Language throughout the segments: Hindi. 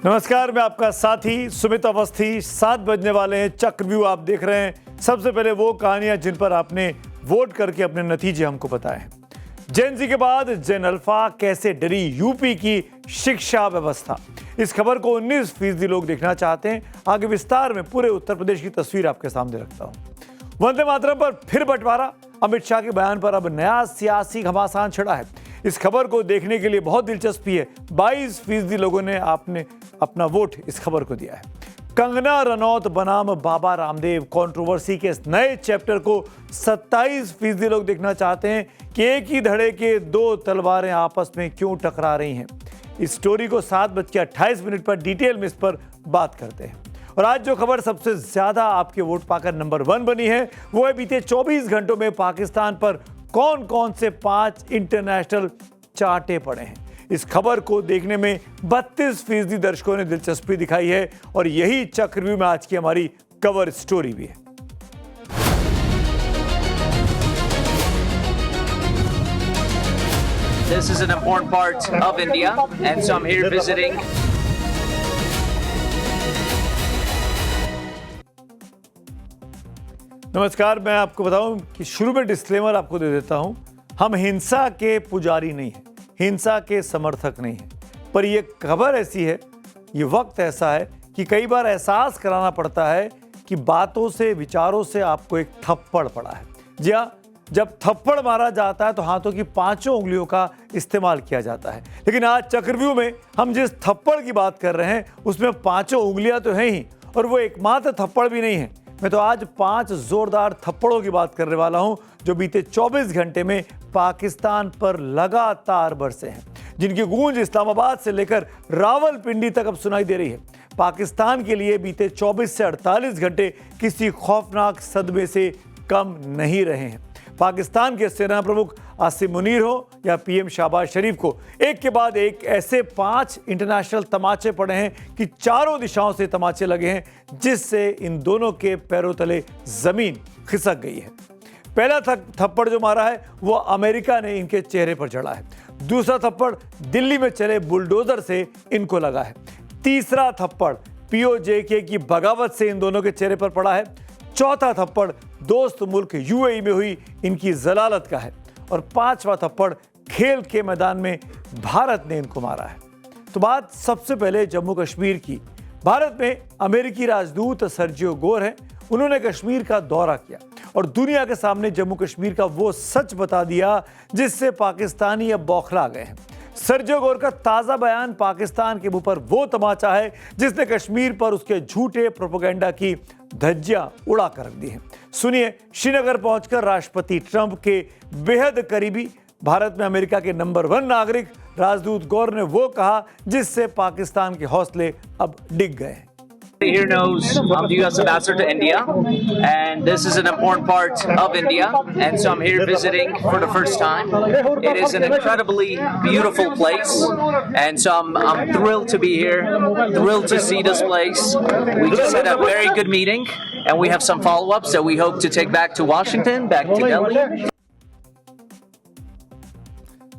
नमस्कार, मैं आपका साथी सुमित अवस्थी। 7 बजने वाले हैं, चक्रव्यूह आप देख रहे हैं। सबसे पहले वो कहानियां जिन पर आपने वोट करके अपने नतीजे हमको बताए हैं। जेन जी के बाद जेन अल्फा कैसे डरी यूपी की शिक्षा व्यवस्था, इस खबर को 19% लोग देखना चाहते हैं। आगे विस्तार में पूरे उत्तर प्रदेश की तस्वीर आपके सामने रखता हूं। वंदे मातरम पर फिर बंटवारा, अमित शाह के बयान पर अब नया सियासी घमासान छिड़ा है। इस खबर को देखने के लिए बहुत दिलचस्पी है। 22% लोगों ने आपने अपना वोट इस खबर को दिया है। कंगना रनौत बनाम बाबा रामदेव कंट्रोवर्सी के इस नए चैप्टर को 27% लोग देखना चाहते हैं कि एक ही धड़े के 2 तलवारें आपस में क्यों टकरा रही हैं। इस स्टोरी को 7:28 पर डिटेल में इस पर बात करते हैं। और आज जो खबर सबसे ज्यादा आपके वोट पाकर नंबर 1 बनी है वो है बीते 24 घंटों में पाकिस्तान पर कौन कौन से 5 इंटरनेशनल चार्टे पड़े हैं। इस खबर को देखने में 32% दर्शकों ने दिलचस्पी दिखाई है और यही चक्रव्यूह में आज की हमारी कवर स्टोरी भी है। This is an important part of India, and so I'm here visiting. नमस्कार, मैं आपको बताऊं कि शुरू में डिस्क्लेमर आपको दे देता हूं। हम हिंसा के पुजारी नहीं हैं, हिंसा के समर्थक नहीं हैं, पर यह खबर ऐसी है, ये वक्त ऐसा है कि कई बार एहसास कराना पड़ता है कि बातों से, विचारों से आपको एक थप्पड़ पड़ा है। जी हाँ, जब थप्पड़ मारा जाता है तो हाथों की 5 उंगलियों का इस्तेमाल किया जाता है। लेकिन आज चक्रव्यूह में हम जिस थप्पड़ की बात कर रहे हैं उसमें 5 उंगलियां तो हैं ही, और वो एकमात्र थप्पड़ भी नहीं है। मैं तो आज 5 जोरदार थप्पड़ों की बात करने वाला हूं जो बीते 24 घंटे में पाकिस्तान पर लगातार बरसे हैं, जिनकी गूंज इस्लामाबाद से लेकर रावलपिंडी तक अब सुनाई दे रही है। पाकिस्तान के लिए बीते 24 से 48 घंटे किसी खौफनाक सदमे से कम नहीं रहे हैं। पाकिस्तान के सेना प्रमुख आसिम मुनीर हो या पीएम शहबाज शरीफ को एक के बाद एक ऐसे 5 इंटरनेशनल तमाचे पड़े हैं कि चारों दिशाओं से तमाचे लगे हैं, जिससे इन दोनों के पैरों तले जमीन खिसक गई है। पहला थप्पड़ जो मारा है वो अमेरिका ने इनके चेहरे पर जड़ा है। दूसरा थप्पड़ दिल्ली में चले बुलडोजर से इनको लगा है। तीसरा थप्पड़ पीओजेके की बगावत से इन दोनों के चेहरे पर पड़ा है। चौथा थप्पड़ दोस्त मुल्क यूएई में हुई इनकी जलालत का है। और 5वां थप्पड़ खेल के मैदान में भारत ने इनको मारा है। तो बात सबसे पहले जम्मू कश्मीर की। भारत में अमेरिकी राजदूत सर्जियो गोर हैं। उन्होंने कश्मीर का दौरा किया और दुनिया के सामने जम्मू कश्मीर का वो सच बता दिया जिससे पाकिस्तानी अब बौखला गए हैं। सर्जियो गोर का ताज़ा बयान पाकिस्तान के मुंह पर वो तमाचा है जिसने कश्मीर पर उसके झूठे प्रोपेगेंडा की धज्जियां उड़ा कर रख दी हैं। सुनिए, श्रीनगर पहुंचकर राष्ट्रपति ट्रंप के बेहद करीबी, भारत में अमेरिका के नंबर 1 नागरिक राजदूत गौर ने वो कहा जिससे पाकिस्तान के हौसले अब डिग गए हैं। Here knows I'm the U.S. ambassador to India, and this is an important part of India, and so I'm here visiting for the first time. It is an incredibly beautiful place, and so I'm thrilled to be here, thrilled to see this place. We just had a very good meeting, and we have some follow-ups that we hope to take back to Washington, back to Delhi.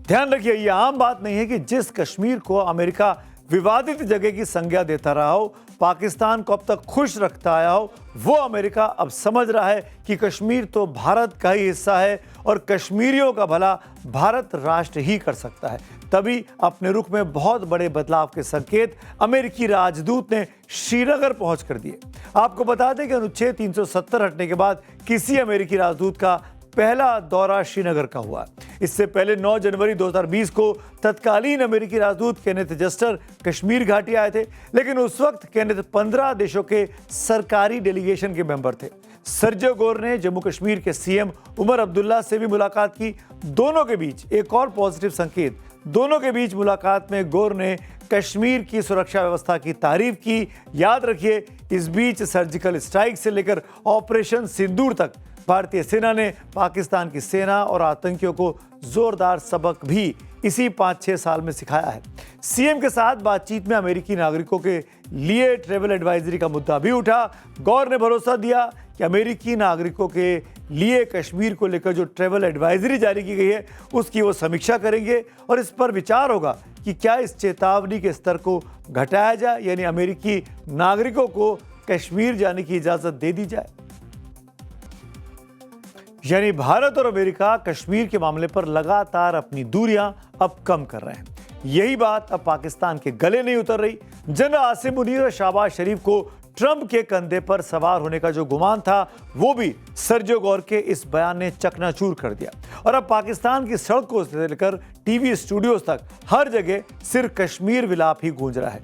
ध्यान रखिए, यह आम बात नहीं है कि जिस कश्मीर को अमेरिका विवादित जगह की संज्ञा देता रहा हो, पाकिस्तान को अब तक खुश रखता आया हो, वो अमेरिका अब समझ रहा है कि कश्मीर तो भारत का ही हिस्सा है और कश्मीरियों का भला भारत राष्ट्र ही कर सकता है। तभी अपने रुख में बहुत बड़े बदलाव के संकेत अमेरिकी राजदूत ने श्रीनगर पहुंच कर दिए। आपको बता दें कि अनुच्छेद 370 हटने के बाद किसी अमेरिकी राजदूत का पहला दौरा श्रीनगर का हुआ। इससे पहले 9 जनवरी 2020 को तत्कालीन अमेरिकी राजदूत केनेथ जस्टर कश्मीर घाटी आए थे, लेकिन उस वक्त केनेथ 15 देशों के सरकारी डेलीगेशन के मेंबर थे। सर्जियो गोर ने जम्मू कश्मीर के सीएम उमर अब्दुल्ला से भी मुलाकात की। दोनों के बीच एक और पॉजिटिव संकेत, दोनों के बीच मुलाकात में गोर ने कश्मीर की सुरक्षा व्यवस्था की तारीफ की। याद रखिए, इस बीच सर्जिकल स्ट्राइक से लेकर ऑपरेशन सिंदूर तक भारतीय सेना ने पाकिस्तान की सेना और आतंकियों को जोरदार सबक भी इसी 5-6 साल में सिखाया है। सीएम के साथ बातचीत में अमेरिकी नागरिकों के लिए ट्रैवल एडवाइजरी का मुद्दा भी उठा। गौर ने भरोसा दिया कि अमेरिकी नागरिकों के लिए कश्मीर को लेकर जो ट्रैवल एडवाइजरी जारी की गई है उसकी वो समीक्षा करेंगे और इस पर विचार होगा कि क्या इस चेतावनी के स्तर को घटाया जाए, यानी अमेरिकी नागरिकों को कश्मीर जाने की इजाजत दे दी जाए। यानी भारत और अमेरिका कश्मीर के मामले पर लगातार अपनी दूरियां अब कम कर रहे हैं। यही बात अब पाकिस्तान के गले नहीं उतर रही। जनरल आसिम मुनीर और शहबाज शरीफ को ट्रंप के कंधे पर सवार होने का जो गुमान था वो भी सर्जियो गौर के इस बयान ने चकनाचूर कर दिया और अब पाकिस्तान की सड़कों से लेकर टीवी स्टूडियोज तक हर जगह सिर्फ कश्मीर विलाप ही गूंज रहा है।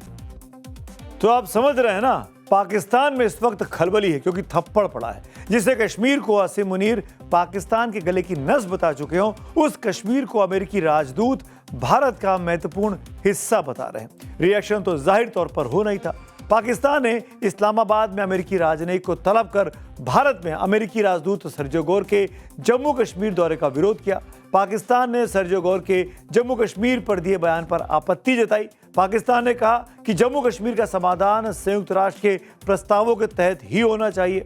तो आप समझ रहे हैं ना, पाकिस्तान में इस वक्त खलबली है क्योंकि थप्पड़ पड़ा है। जिसे कश्मीर को आसिम मुनीर पाकिस्तान के गले की नस बता चुके हों, उस कश्मीर को अमेरिकी राजदूत भारत का महत्वपूर्ण हिस्सा बता रहे हैं। रिएक्शन तो जाहिर तौर पर होना ही था। पाकिस्तान ने इस्लामाबाद में अमेरिकी राजनयिक को तलब कर भारत में अमेरिकी राजदूत सर्जियो गौर के जम्मू कश्मीर दौरे का विरोध किया। पाकिस्तान ने सर्जियो गौर के जम्मू कश्मीर पर दिए बयान पर आपत्ति जताई। पाकिस्तान ने कहा कि जम्मू कश्मीर का समाधान संयुक्त राष्ट्र के प्रस्तावों के तहत ही होना चाहिए।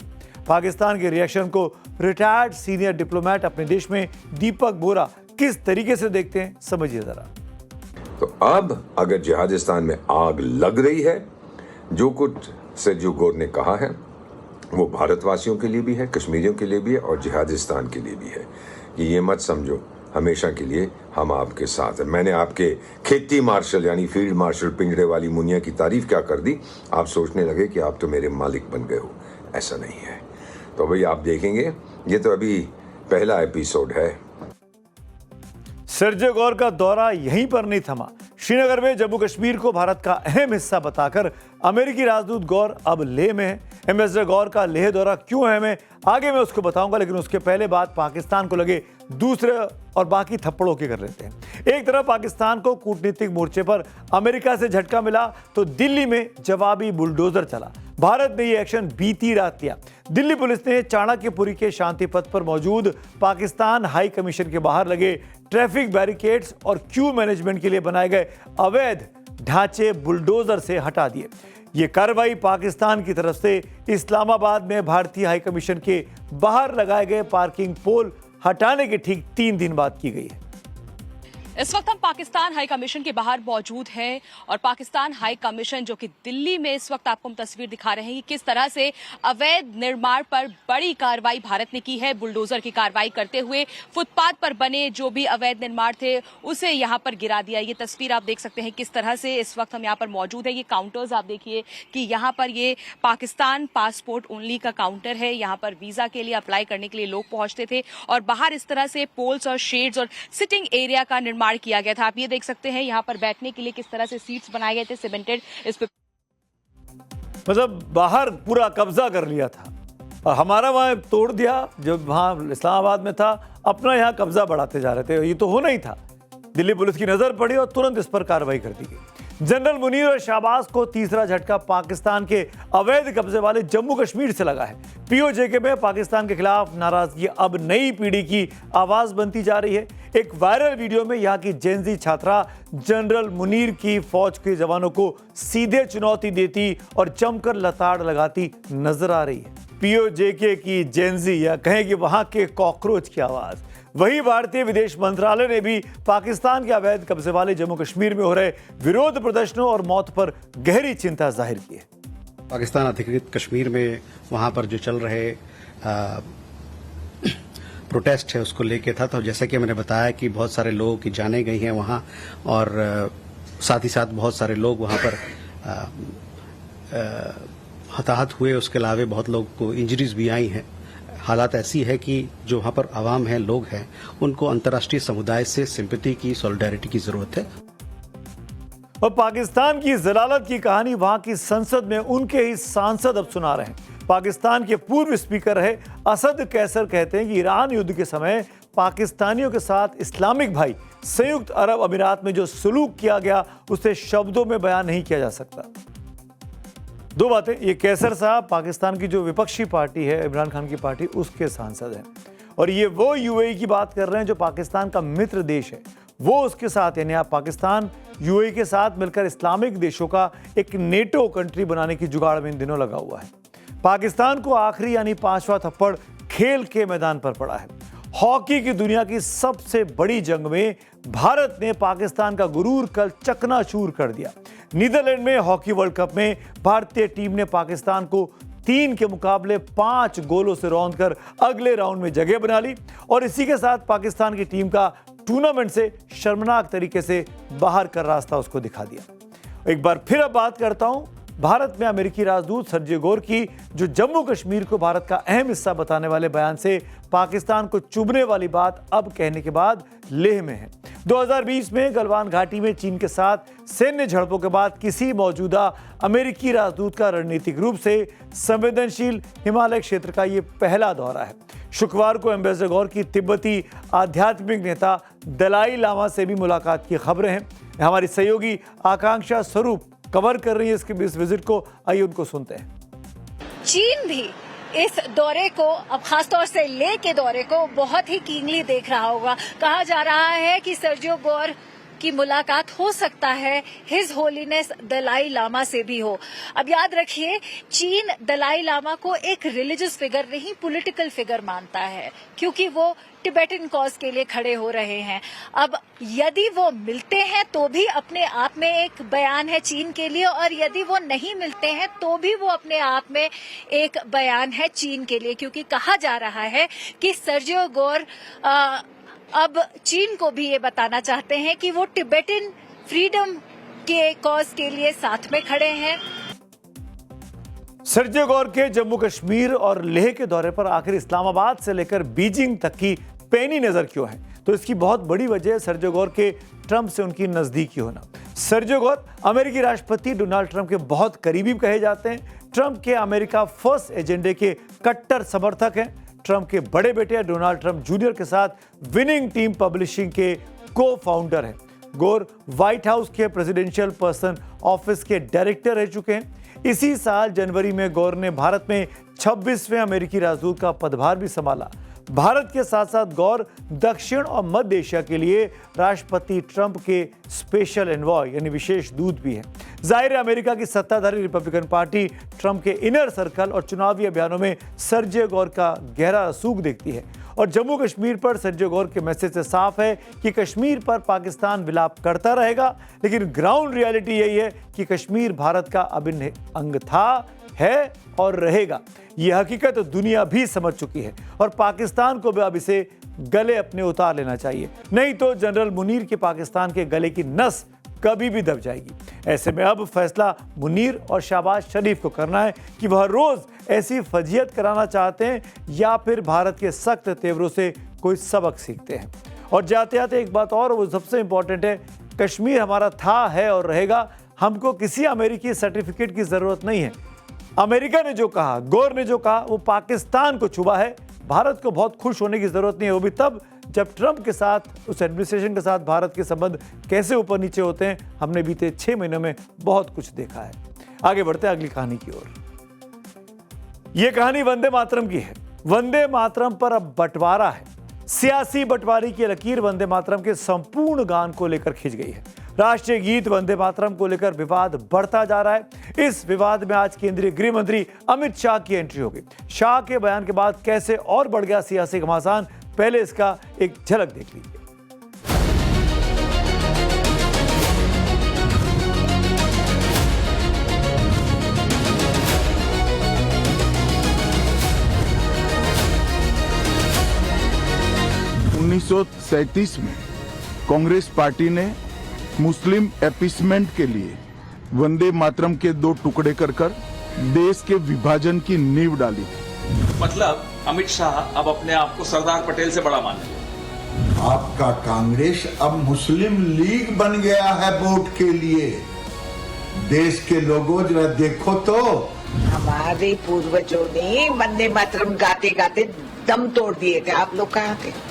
पाकिस्तान के रिएक्शन को रिटायर्ड सीनियर डिप्लोमेट अपने देश में दीपक बोरा किस तरीके से देखते हैं, समझिए जरा। तो अब अगर जिहादिस्तान में आग लग रही है, जो कुछ सर्जियो गौर ने कहा है वो भारतवासियों के लिए भी है, कश्मीरियों के लिए भी है और जिहादिस्तान के लिए भी है। ये मत समझो हमेशा के लिए हम आपके साथ हैं। मैंने आपके खेती मार्शल यानी फील्ड मार्शल पिंजरे वाली मुनिया की तारीफ क्या कर दी, आप सोचने लगे कि आप तो मेरे मालिक बन गए हो। ऐसा नहीं है। तो भाई आप देखेंगे, ये तो अभी पहला एपिसोड है। सर्जियो गौर का दौरा यहीं पर नहीं थमा। श्रीनगर में जम्मू कश्मीर को भारत का अहम हिस्सा बताकर अमेरिकी राजदूत गौर अब लेह में है। एम्बेसडर गौर का लेह दौरा क्यों है, मैं आगे मैं उसको बताऊंगा, लेकिन उसके पहले बात पाकिस्तान को लगे दूसरे और बाकी थप्पड़ों की कर लेते हैं। एक तरफ पाकिस्तान को कूटनीतिक मोर्चे पर अमेरिका से झटका मिला तो दिल्ली में जवाबी बुलडोजर चला। भारत ने यह एक्शन बीती रात लिया। दिल्ली पुलिस ने चाणक्यपुरी के शांति पथ पर मौजूद पाकिस्तान हाई कमीशन के बाहर लगे ट्रैफिक बैरिकेड्स और क्यू मैनेजमेंट के लिए बनाए गए अवैध ढांचे बुलडोजर से हटा दिए। ये कार्रवाई पाकिस्तान की तरफ से इस्लामाबाद में भारतीय हाई कमीशन के बाहर लगाए गए पार्किंग पोल हटाने के ठीक 3 दिन बाद की गई है। इस वक्त हम पाकिस्तान हाई कमीशन के बाहर मौजूद हैं और पाकिस्तान हाई कमीशन जो कि दिल्ली में इस वक्त आपको हम तस्वीर दिखा रहे हैं कि किस तरह से अवैध निर्माण पर बड़ी कार्रवाई भारत ने की है। बुलडोजर की कार्रवाई करते हुए फुटपाथ पर बने जो भी अवैध निर्माण थे उसे यहां पर गिरा दिया। ये तस्वीर आप देख सकते हैं किस तरह से इस वक्त हम यहाँ पर मौजूद है। ये काउंटर्स आप देखिए कि यहाँ पर ये पाकिस्तान पासपोर्ट ओनली का काउंटर है। यहाँ पर वीजा के लिए अप्लाई करने के लिए लोग पहुंचते थे और बाहर इस तरह से पोल्स और शेड्स और सिटिंग एरिया का निर्माण किया गया था। आप ये देख सकते हैं यहाँ पर बैठने के लिए किस तरह से सीट्स बनाए गए थे सीमेंटेड। इस पे मतलब बाहर पूरा कब्जा कर लिया था और हमारा वहां तोड़ दिया। जब वहां इस्लामाबाद में था अपना यहाँ कब्जा बढ़ाते जा रहे थे। ये तो होना ही था। दिल्ली पुलिस की नजर पड़ी और तुरंत इस पर कार्रवाई कर दी गई। जनरल मुनीर और शहबाज को तीसरा झटका पाकिस्तान के अवैध कब्जे वाले जम्मू कश्मीर से लगा है। पीओजे में पाकिस्तान के खिलाफ नाराजगी अब नई पीढ़ी की आवाज बनती जा रही है। एक वायरल वीडियो में यहाँ की जेनजी छात्रा जनरल मुनीर की फौज के जवानों को सीधे चुनौती देती और जमकर लताड़ लगाती नजर आ रही है। पीओजे की जेनजी या कहें कि वहां के कॉकरोच की आवाज। वहीं भारतीय विदेश मंत्रालय ने भी पाकिस्तान के अवैध कब्जे वाले जम्मू कश्मीर में हो रहे विरोध प्रदर्शनों और मौत पर गहरी चिंता जाहिर की है। पाकिस्तान अधिकृत कश्मीर में वहां पर जो चल रहे प्रोटेस्ट है उसको लेके था। तो जैसा कि मैंने बताया कि बहुत सारे लोगों की जानें गई हैं वहां और साथ ही साथ बहुत सारे लोग वहां पर हताहत हुए। उसके अलावा बहुत लोग को इंजरीज भी आई हैं। हालात ऐसी है कि जो वहां पर आवाम है, लोग हैं, उनको अंतर्राष्ट्रीय समुदाय से सिंपैथी की, सॉलिडारिटी की जरूरत है। और पाकिस्तान की जलालत की कहानी वहां की संसद में उनके ही सांसद अब सुना रहे हैं। पाकिस्तान के पूर्व स्पीकर रहे असद कैसर कहते हैं कि ईरान युद्ध के समय पाकिस्तानियों के साथ इस्लामिक भाई संयुक्त अरब अमीरात में जो सलूक किया गया उसे शब्दों में बयान नहीं किया जा सकता। दो बातें, ये कैसर साहब पाकिस्तान की जो विपक्षी पार्टी है इमरान खान की पार्टी उसके सांसद हैं और ये वो यूएई की बात कर रहे हैं जो पाकिस्तान का मित्र देश है। वो उसके साथ यानी आप पाकिस्तान यूएई के साथ मिलकर इस्लामिक देशों का एक नेटो कंट्री बनाने की जुगाड़ में इन दिनों लगा हुआ है। पाकिस्तान को आखिरी यानी 5वां थप्पड़ खेल के मैदान पर पड़ा है। हॉकी की दुनिया की सबसे बड़ी जंग में भारत ने पाकिस्तान का गुरूर कल चकनाचूर कर दिया। नीदरलैंड में हॉकी वर्ल्ड कप में भारतीय टीम ने पाकिस्तान को 3 के मुकाबले 5 गोलों से रौंदकर अगले राउंड में जगह बना ली और इसी के साथ पाकिस्तान की टीम का टूर्नामेंट से शर्मनाक तरीके से बाहर का रास्ता उसको दिखा दिया। एक बार फिर अब बात करता हूं भारत में अमेरिकी राजदूत सर्जी गोर की, जो जम्मू कश्मीर को भारत का अहम हिस्सा बताने वाले बयान से पाकिस्तान को चुभने वाली बात अब कहने के बाद लेह में है। 2020 में गलवान घाटी में चीन के साथ सैन्य झड़पों के बाद किसी मौजूदा अमेरिकी राजदूत का रणनीतिक रूप से संवेदनशील हिमालय क्षेत्र का ये पहला दौरा है। शुक्रवार को एम्बेसडर गौर की तिब्बती आध्यात्मिक नेता दलाई लामा से भी मुलाकात की खबरें हैं। हमारी सहयोगी आकांक्षा स्वरूप कवर कर रही है इस विजिट को, आइए उनको सुनते हैं। चीन भी इस दौरे को, अब खासतौर से लेह के दौरे को बहुत ही कीनली देख रहा होगा। कहा जा रहा है कि सर्जियो गौर की मुलाकात हो सकता है हिज होलीनेस दलाई लामा से भी हो। अब याद रखिए, चीन दलाई लामा को एक रिलीजियस फिगर नहीं, पॉलिटिकल फिगर मानता है, क्योंकि वो टिबेटन कॉज के लिए खड़े हो रहे हैं। अब यदि वो मिलते हैं तो भी अपने आप में एक बयान है चीन के लिए, और यदि वो नहीं मिलते हैं तो भी वो अपने आप में एक बयान है चीन के लिए, क्योंकि कहा जा रहा है कि सर्जियो गौर अब चीन को भी ये बताना चाहते हैं कि वो टिबेटन फ्रीडम के कॉज के लिए साथ में खड़े हैं। सर्जियो गौर के जम्मू कश्मीर और लेह के दौरे पर आखिर इस्लामाबाद से लेकर बीजिंग तक की पैनी नजर क्यों है? तो इसकी बहुत बड़ी वजह है सर्जियो गौर के ट्रंप से उनकी नजदीकी होना। सर्जियो गौर अमेरिकी राष्ट्रपति डोनाल्ड ट्रंप के बहुत करीबी कहे जाते हैं। ट्रंप के अमेरिका फर्स्ट एजेंडे के कट्टर समर्थक हैं। ट्रंप के बड़े बेटे डोनाल्ड ट्रंप जूनियर के साथ विनिंग टीम पब्लिशिंग के को फाउंडर हैं। गौर व्हाइट हाउस के प्रेसिडेंशियल पर्सन ऑफिस के डायरेक्टर रह चुके हैं। इसी साल जनवरी में गौर ने भारत में 26वें अमेरिकी राजदूत का पदभार भी संभाला। भारत के साथ साथ गौर दक्षिण और मध्य एशिया के लिए राष्ट्रपति ट्रंप के स्पेशल एनवॉय यानी विशेष दूत भी हैं। जाहिर है अमेरिका की सत्ताधारी रिपब्लिकन पार्टी ट्रंप के इनर सर्कल और चुनावी अभियानों में सर्जियो गौर का गहरा रसूख देखती है और जम्मू कश्मीर पर सर्जियो गौर के मैसेज से साफ है कि कश्मीर पर पाकिस्तान विलाप करता रहेगा, लेकिन ग्राउंड रियलिटी यही है कि कश्मीर भारत का अभिन्न अंग था, है और रहेगा। यह हकीकत दुनिया भी समझ चुकी है और पाकिस्तान को भी अब इसे गले अपने उतार लेना चाहिए, नहीं तो जनरल मुनीर के पाकिस्तान के गले की नस कभी भी दब जाएगी। ऐसे में अब फैसला मुनीर और शहबाज शरीफ को करना है कि वह रोज ऐसी फजीयत कराना चाहते हैं या फिर भारत के सख्त तेवरों से कोई सबक सीखते हैं। और जाते जाते एक बात और, वो सबसे इंपॉर्टेंट है, कश्मीर हमारा था, है और रहेगा। हमको किसी अमेरिकी सर्टिफिकेट की जरूरत नहीं है। अमेरिका ने जो कहा, गौर ने जो कहा, वो पाकिस्तान को छुआ है। भारत को बहुत खुश होने की जरूरत नहीं है, वो भी तब जब ट्रंप के साथ, उस एडमिनिस्ट्रेशन के साथ भारत के संबंध कैसे ऊपर नीचे होते हैं, हमने बीते 6 महीनों में बहुत कुछ देखा है। आगे बढ़ते हैं अगली कहानी की ओर। यह कहानी वंदे मातरम की है। वंदे मातरम पर अब बंटवारा है। सियासी बंटवारे की लकीर वंदे मातरम के संपूर्ण गान को लेकर खिंच गई है। राष्ट्रीय गीत वंदे मातरम को लेकर विवाद बढ़ता जा रहा है। इस विवाद में आज केंद्रीय गृह मंत्री अमित शाह की एंट्री होगी। शाह के बयान के बाद कैसे और बढ़ गया सियासी घमासान, पहले इसका एक झलक देख लीजिए। उन्नीस में कांग्रेस पार्टी ने मुस्लिम एपीसमेंट के लिए वंदे मातरम के 2 टुकड़े कर देश के विभाजन की नींव डाली। मतलब अमित शाह अब अपने आप को सरदार पटेल से बड़ा मानने लगे। आपका कांग्रेस अब मुस्लिम लीग बन गया है वोट के लिए। देश के लोगों जरा देखो तो, हमारे पूर्वजों ने वंदे मातरम गाते गाते दम तोड़ दिए थे, आप लोग कहाँ थे?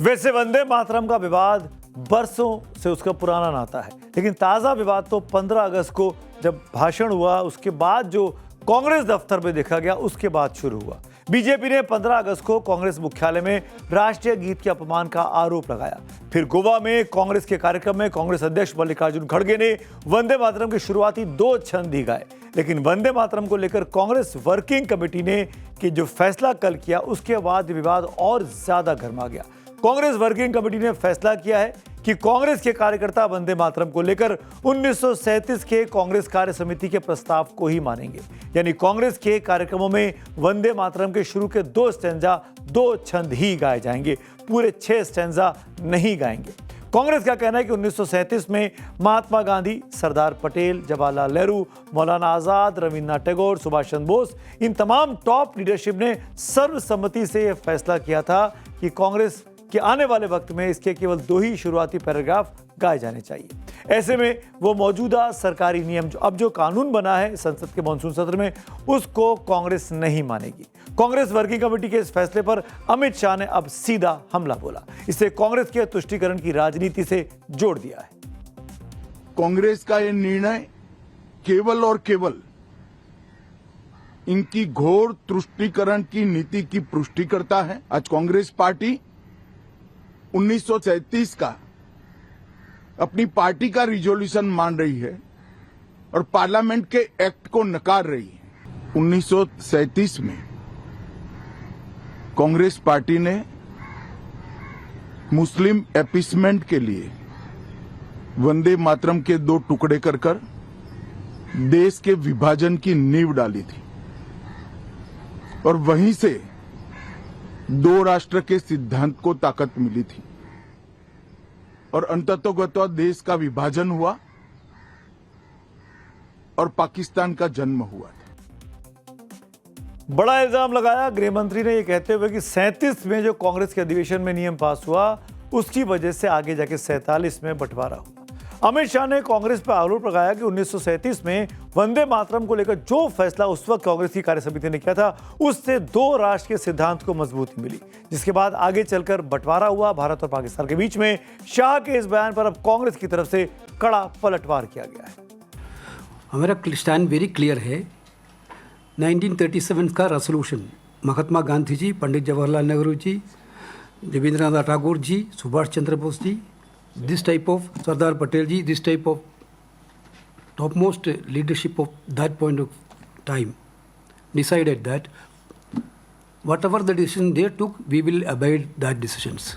वैसे वंदे मातरम का विवाद बरसों से उसका पुराना नाता है, लेकिन ताजा विवाद तो 15 अगस्त को जब भाषण हुआ उसके बाद जो कांग्रेस दफ्तर में देखा गया उसके बाद शुरू हुआ। बीजेपी ने 15 अगस्त को कांग्रेस मुख्यालय में राष्ट्रीय गीत के अपमान का आरोप लगाया। फिर गोवा में कांग्रेस के कार्यक्रम में कांग्रेस अध्यक्ष मल्लिकार्जुन खड़गे ने वंदे मातरम की शुरुआती 2 छंद ही गाए, लेकिन वंदे मातरम को लेकर कांग्रेस वर्किंग कमेटी ने कि जो फैसला कल किया उसके बाद विवाद और ज्यादा गर्मा गया। कांग्रेस वर्किंग कमेटी ने फैसला किया है कि कांग्रेस के कार्यकर्ता वंदे मातरम को लेकर 1937 के कांग्रेस कार्य समिति के प्रस्ताव को ही मानेंगे, यानी कांग्रेस के कार्यक्रमों में वंदे मातरम के शुरू के 2 स्टैंजा 2 छंद ही गाए जाएंगे, पूरे 6 स्टैंजा नहीं गाएंगे। कांग्रेस का कहना है कि 1937 में महात्मा गांधी, सरदार पटेल, जवाहरलाल नेहरू, मौलाना आजाद, रविन्द्रनाथ टैगोर, सुभाष चंद्र बोस, इन तमाम टॉप लीडरशिप ने सर्वसम्मति से यह फैसला किया था कि कांग्रेस कि आने वाले वक्त में इसके केवल 2 ही शुरुआती पैराग्राफ गाए जाने चाहिए। ऐसे में वो मौजूदा सरकारी नियम अब जो कानून बना है संसद के मॉनसून सत्र में, उसको कांग्रेस नहीं मानेगी। कांग्रेस वर्किंग कमेटी के इस फैसले पर अमित शाह ने अब सीधा हमला बोला। इसे कांग्रेस के तुष्टीकरण की राजनीति से जोड़ दिया है। कांग्रेस का यह निर्णय केवल और केवल इनकी घोर तुष्टीकरण की नीति की पुष्टि करता है। आज कांग्रेस पार्टी 1937 का अपनी पार्टी का रिजोल्यूशन मान रही है और पार्लियामेंट के एक्ट को नकार रही है। 1937 में कांग्रेस पार्टी ने मुस्लिम अपीसमेंट के लिए वंदे मातरम के 2 टुकड़े कर देश के विभाजन की नींव डाली थी और वहीं से 2 राष्ट्र के सिद्धांत को ताकत मिली थी और अंततोगत्वा देश का विभाजन हुआ और पाकिस्तान का जन्म हुआ था। बड़ा इल्जाम लगाया गृह मंत्री ने, ये कहते हुए कि 37 में जो कांग्रेस के अधिवेशन में नियम पास हुआ उसकी वजह से आगे जाके 47 में बंटवारा हुआ। अमित शाह ने कांग्रेस पर आरोप लगाया कि 1937 में वंदे मातरम को लेकर जो फैसला उस वक्त कांग्रेस की कार्य समिति ने किया था उससे 2 राष्ट्र के सिद्धांत को मजबूती मिली, जिसके बाद आगे चलकर बंटवारा हुआ भारत और पाकिस्तान के बीच में। शाह के इस बयान पर अब कांग्रेस की तरफ से कड़ा पलटवार किया गया है। हमारा स्टैंड वेरी क्लियर है। 1937 का resolution Mahatma Gandhi ji, Pandit Jawaharlal Nehru ji, Rabindranath Tagore ji, Subhash Chandra Bose ji, this type of Sardar Patel ji, this type of topmost leadership of that point of time decided that whatever the decision they took, we will abide that decisions.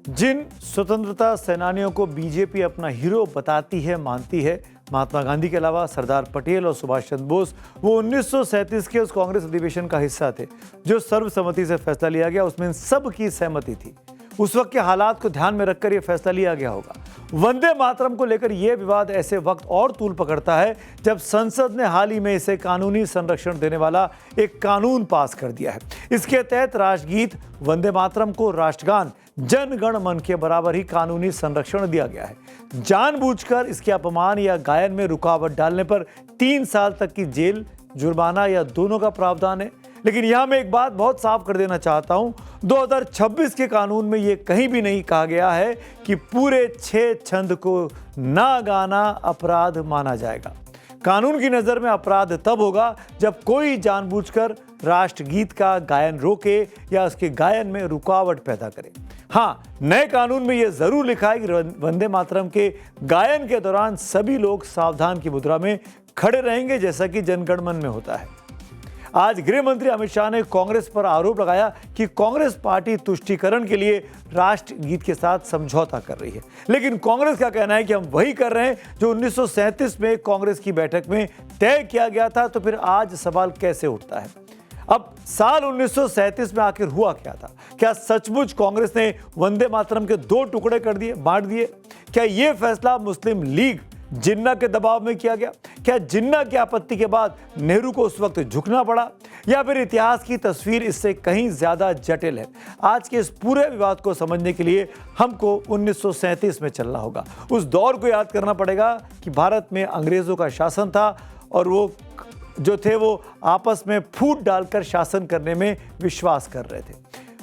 जिन स्वतंत्रता सेनानियों को बीजेपी अपना हीरो बताती है, मानती है, महात्मा गांधी के अलावा सरदार पटेल और सुभाष चंद्र बोस, वो 1937 के उस कांग्रेस अधिवेशन का हिस्सा थे जो सर्वसम्मति से फैसला लिया गया। उसमें सब की सहमति थी। उस वक्त के हालात को ध्यान में रखकर यह फैसला लिया गया होगा। वंदे मातरम को लेकर यह विवाद ऐसे वक्त और तूल पकड़ता है जब संसद ने हाल ही में इसे कानूनी संरक्षण देने वाला एक कानून पास कर दिया है। इसके तहत राष्ट्रगीत वंदे मातरम को राष्ट्रगान जन गण मन के बराबर ही कानूनी संरक्षण दिया गया है। जानबूझकर इसके अपमान या गायन में रुकावट डालने पर 3 साल तक की जेल, जुर्माना या दोनों का प्रावधान है। लेकिन यहां मैं एक बात बहुत साफ कर देना चाहता हूं, 2026 के कानून में यह कहीं भी नहीं कहा गया है कि पूरे 6 छंद को ना गाना अपराध माना जाएगा। कानून की नजर में अपराध तब होगा जब कोई जानबूझकर राष्ट्रगीत का गायन रोके या उसके गायन में रुकावट पैदा करे। हाँ, नए कानून में यह जरूर लिखा है कि वंदे मातरम के गायन के दौरान सभी लोग सावधान की मुद्रा में खड़े रहेंगे, जैसा कि जनगण मन में होता है। आज गृह मंत्री अमित शाह ने कांग्रेस पर आरोप लगाया कि कांग्रेस पार्टी तुष्टीकरण के लिए राष्ट्रगीत के साथ समझौता कर रही है, लेकिन कांग्रेस का कहना है कि हम वही कर रहे हैं जो 1937 में कांग्रेस की बैठक में तय किया गया था। तो फिर आज सवाल कैसे उठता है, अब साल 1937 में आखिर हुआ क्या था? क्या सचमुच कांग्रेस ने वंदे मातरम के 2 टुकड़े कर दिए, बांट दिए? क्या यह फैसला मुस्लिम लीग जिन्ना के दबाव में किया गया? क्या जिन्ना की आपत्ति के बाद नेहरू को उस वक्त झुकना पड़ा, या फिर इतिहास की तस्वीर इससे कहीं ज्यादा जटिल है? आज के इस पूरे विवाद को समझने के लिए हमको 1937 में चलना होगा। उस दौर को याद करना पड़ेगा कि भारत में अंग्रेजों का शासन था और वो जो थे वो आपस में फूट डालकर शासन करने में विश्वास कर रहे थे।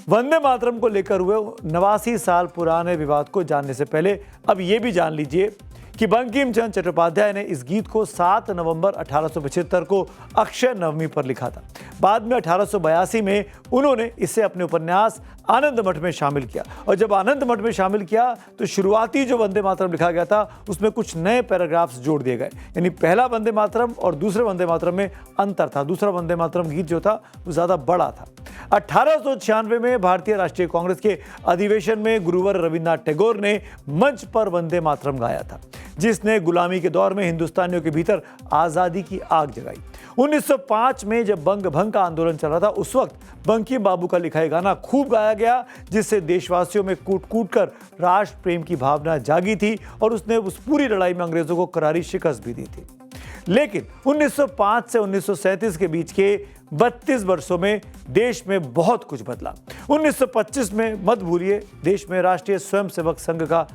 वंदे मातरम को लेकर हुए 89 साल पुराने विवाद को जानने से पहले अब ये भी जान लीजिए कि बंकिम चंद्र चट्टोपाध्याय ने इस गीत को 7 नवंबर 1875 को अक्षय नवमी पर लिखा था। बाद में 1882 में उन्होंने इसे अपने उपन्यास आनंद मठ में शामिल किया, और जब आनंद मठ में शामिल किया तो शुरुआती जो वंदे मातरम लिखा गया था उसमें कुछ नए पैराग्राफ्स जोड़ दिए गए। यानी पहला वंदे मातरम और दूसरे वंदे मातरम में अंतर था। दूसरा वंदे मातरम गीत जो था वो ज़्यादा बड़ा था। 1896 में भारतीय राष्ट्रीय कांग्रेस के अधिवेशन में गुरुवर रविन्द्रनाथ टैगोर ने मंच पर वंदे मातरम गाया था, जिसने गुलामी के दौर में हिंदुस्तानियों के भीतर आज़ादी की आग जगाई। 1905 में जब बंग भंग का आंदोलन चल रहा था, उस वक्त बंकिम बाबू का लिखा गाना खूब गाया गया, जिससे देशवासियों में कूट कूट कर राष्ट्र प्रेम की भावना जागी थी और उसने उस पूरी लड़ाई में अंग्रेजों को करारी शिकस्त भी दी थी। लेकिन 1905 से 1937 के बीच के 32 वर्षों में देश में बहुत कुछ बदला। 1925 में मत भूलिए, देश में राष्ट्रीय स्वयंसेवक संघ का